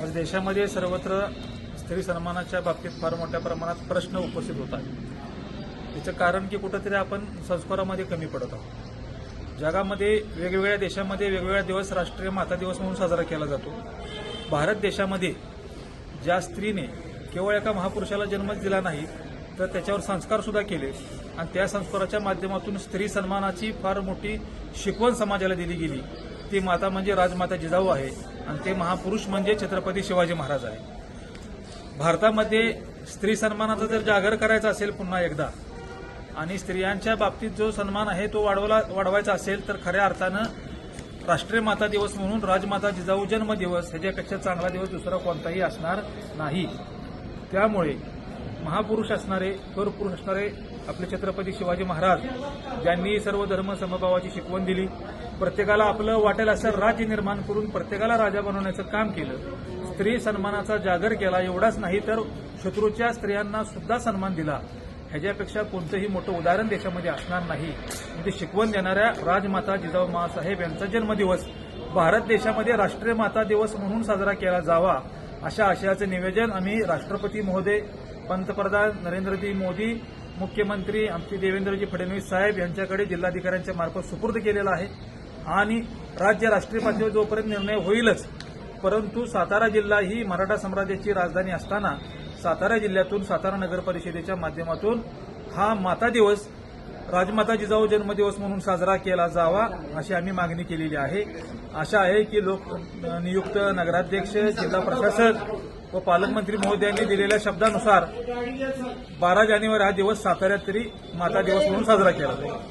आज देशामध्ये सर्वत्र स्त्री सन्मानाच्या बाबतीत फार मोठ्या प्रमाणात प्रश्न उपस्थित होत आहेत। याचं कारण की कुठंतरी आपण संस्कारामध्ये कमी पडत आहोत। जगामध्ये वेगवेगळ्या देशांमध्ये वेगवेगळा दिवस राष्ट्रीय माता दिवस म्हणून साजरा केला जातो। भारत देशामध्ये ज्या स्त्रीने केवळ एका महापुरुषाला जन्म दिला नाही तर त्याच्यावर संस्कार सुद्धा केले आणि त्या संस्काराच्या माध्यमातून स्त्री सन्मानाची फार मोठी शिकवण समाजाला दिली गेली। ती माता म्हणजे राजमाता जिजाऊ आहे आणि ते महापुरुष म्हणजे छत्रपती शिवाजी महाराज आहे। भारतामध्ये स्त्री सन्मानाचा जर जागर करायचा असेल पुन्हा एकदा आणि स्त्रियांच्या बाबतीत जो सन्मान आहे तो वाढवायचा असेल तर खऱ्या अर्थानं राष्ट्रीय माता दिवस म्हणून राजमाता जिजाऊ जन्म दिवस ह्याच्यापेक्षा चांगला दिवस दुसरा कोणताही असणार नाही। त्यामुळे महापुरुष असणारे थोर पुरुष असणारे आपले छत्रपती शिवाजी महाराज ज्यांनी सर्व धर्म समभावाची शिकवण दिली, प्रत्येकाला आपलं वाटेल असं राज्य निर्माण करून प्रत्येकाला राजा बनवण्याचं काम केलं, स्त्री सन्मानाचा जागर केला, एवढाच नाही तर शत्रूच्या स्त्रियांना सुद्धा सन्मान दिला, ह्याच्यापेक्षा कोणतंही मोठं उदाहरण देशामध्ये असणार नाही। ते शिकवण देणाऱ्या राजमाता जिजाऊ माँसाहेब यांचा जन्मदिवस भारत देशामध्ये राष्ट्रीय माता दिवस म्हणून साजरा केला जावा अशा आशयाचं निवेदन आम्ही राष्ट्रपती महोदय, पंतप्रधान नरेंद्रजी मोदी, मुख्यमंत्री आमचे देवेंद्रजी फडणवीस साहेब यांच्याकडे जिल्हाधिकाऱ्यांच्या मार्फत सुपूर्द केलेला आहे आणि राज्य राष्ट्रीय पातळीवर जोपर्यंत निर्णय होईलच, परंतु सातारा जिल्हा ही मराठा साम्राज्याची राजधानी असताना सातारा जिल्ह्यातून सातारा नगर परिषदेच्या माध्यमातून हा माता दिवस राजमाता जिजाऊ जन्मदिवस म्हणून साजरा केला जावा अशी आम्ही मागणी केलेली आहे। आशा आहे की नियुक्त नगराध्यक्ष, जिल्हा प्रशासक व पालकमंत्री महोदयांनी दिलेल्या शब्दानुसार 12 जानेवारी हा दिवस साताऱ्यात तरी माता दिवस म्हणून साजरा केला जाईल।